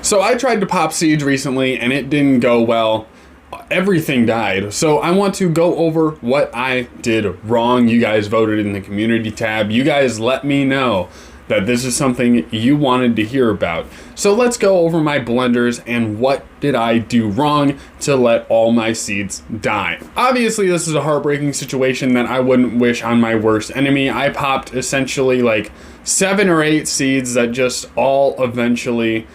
So I tried to pop seeds recently and it didn't go well. Everything died. So I want to go over what I did wrong. You guys voted in the community tab. You guys let me know that this is something you wanted to hear about. So let's go over my blenders and what did I do wrong to let all my seeds die. Obviously, this is a heartbreaking situation that I wouldn't wish on my worst enemy. I popped essentially like 7 or 8 seeds that just all eventually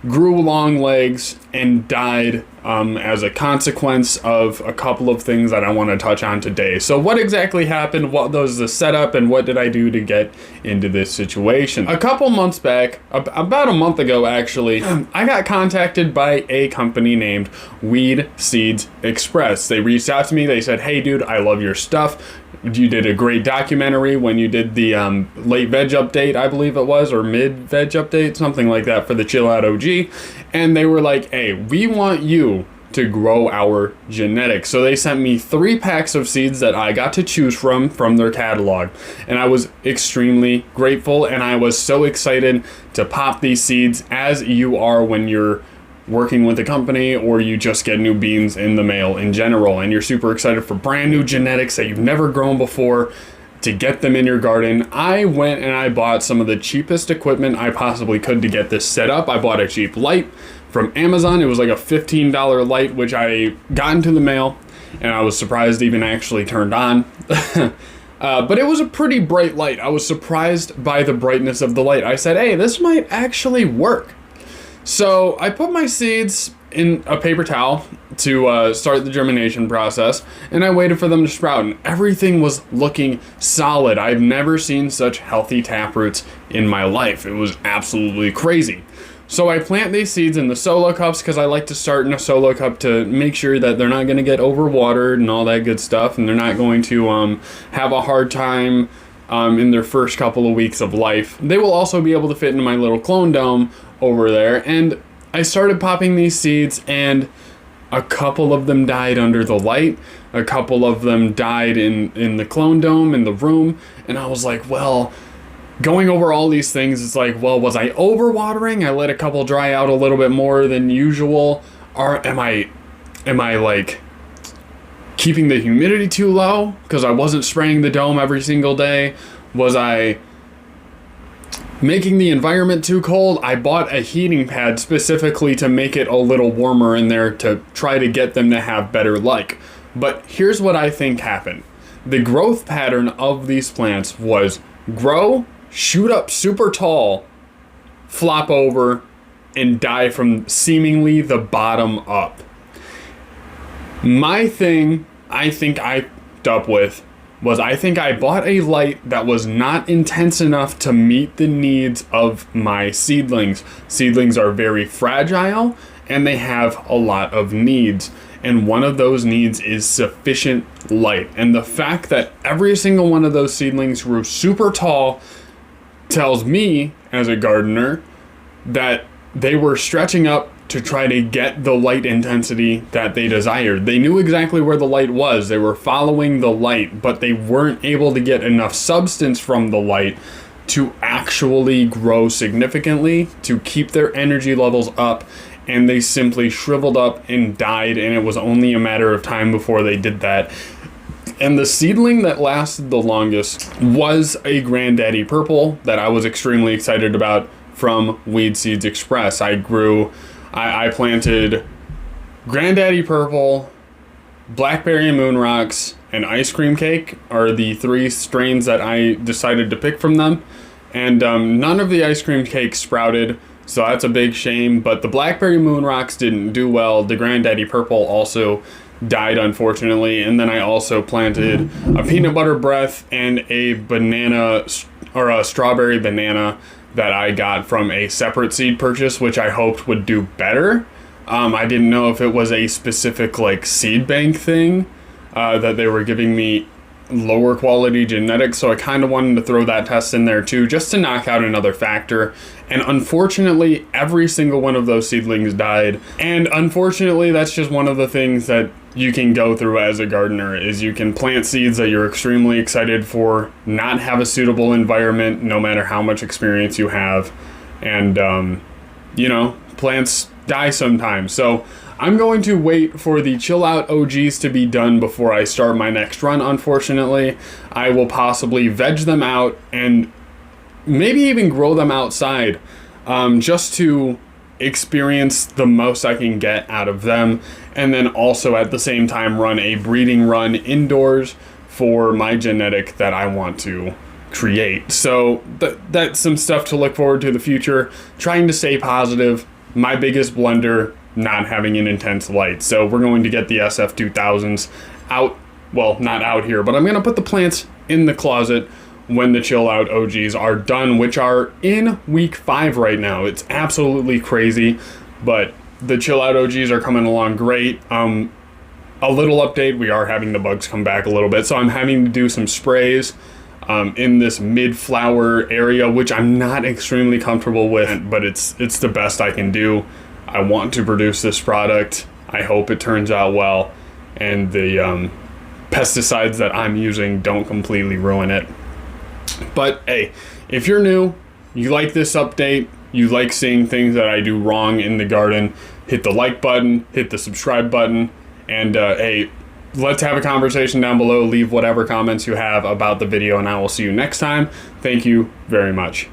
grew long legs and died as a consequence of a couple of things that I want to touch on today. So what exactly happened? What was the setup and what did I do to get into this situation? A couple months back, about a month ago actually, I got contacted by a company named Weed Seeds Express. They reached out to me. They said, "Hey dude, I love your stuff. You did a great documentary when you did the late veg update, I believe it was, or mid veg update, something like that for the Chill Out OG." And they were like, "Hey, we want you to grow our genetics." So they sent me 3 packs of seeds that I got to choose from their catalog. And I was extremely grateful and I was so excited to pop these seeds, as you are when you're working with a company or you just get new beans in the mail in general and you're super excited for brand new genetics that you've never grown before to get them in your garden. I went and I bought some of the cheapest equipment I possibly could to get this set up. I bought a cheap light from Amazon. It was like a $15 light, which I got into the mail and I was surprised even actually turned on. But it was a pretty bright light. I was surprised by the brightness of the light. I said, "Hey, this might actually work." So I put my seeds in a paper towel to start the germination process, and I waited for them to sprout, and everything was looking solid. I've never seen such healthy taproots in my life. It was absolutely crazy. So I plant these seeds in the solo cups because I like to start in a solo cup to make sure that they're not going to get overwatered and all that good stuff, and they're not going to have a hard time in their first couple of weeks of life. They will also be able to fit into my little clone dome over there. And I started popping these seeds and a couple of them died under the light. A couple of them died in the clone dome in the room. And I was like, well, going over all these things, it's like, well, was I overwatering? I let a couple dry out a little bit more than usual. Or am I like keeping the humidity too low because I wasn't spraying the dome every single day? Was I making the environment too cold? I bought a heating pad specifically to make it a little warmer in there to try to get them to have better light. But here's what I think happened. The growth pattern of these plants was grow, shoot up super tall, flop over, and die from seemingly the bottom up. My thing I think I fucked up with was I think I bought a light that was not intense enough to meet the needs of my seedlings. Seedlings are very fragile and they have a lot of needs. And one of those needs is sufficient light. And the fact that every single one of those seedlings grew super tall tells me, as a gardener, that they were stretching up to try to get the light intensity that they desired. They knew exactly where the light was. They were following the light, but they weren't able to get enough substance from the light to actually grow significantly, to keep their energy levels up, and they simply shriveled up and died, and it was only a matter of time before they did that. And the seedling that lasted the longest was a Granddaddy Purple that I was extremely excited about from Weed Seeds Express. I planted Granddaddy Purple, Blackberry Moon Rocks, and Ice Cream Cake are the 3 strains that I decided to pick from them. And none of the Ice Cream Cake sprouted, so that's a big shame. But the Blackberry Moon Rocks didn't do well. The Granddaddy Purple also died, unfortunately. And then I also planted a Peanut Butter Breath and a banana, or a strawberry banana, that I got from a separate seed purchase, which I hoped would do better. I didn't know if it was a specific like seed bank thing that they were giving me lower quality genetics, so I kind of wanted to throw that test in there too, just to knock out another factor. And unfortunately, every single one of those seedlings died. And unfortunately, that's just one of the things that you can go through as a gardener, is you can plant seeds that you're extremely excited for, not have a suitable environment, no matter how much experience you have. And, plants die sometimes. So I'm going to wait for the chill out OGs to be done before I start my next run, unfortunately. I will possibly veg them out and maybe even grow them outside, just to experience the most I can get out of them, and then also at the same time run a breeding run indoors for my genetic that I want to create. So that's some stuff to look forward to in the future. Trying to stay positive. My biggest blunder, not having an intense light. So we're going to get the SF2000s out, well, not out here, but I'm going to put the plants in the closet when the chill out OGs are done, which are in week 5 right now. It's absolutely crazy, but the chill out OGs are coming along great. A little update, we are having the bugs come back a little bit, so I'm having to do some sprays in this mid-flower area, which I'm not extremely comfortable with, but it's the best I can do. I want to produce this product. I hope it turns out well, and the pesticides that I'm using don't completely ruin it. But hey, if you're new, you like this update, you like seeing things that I do wrong in the garden, hit the like button, hit the subscribe button, and hey, let's have a conversation down below. Leave whatever comments you have about the video, and I will see you next time. Thank you very much.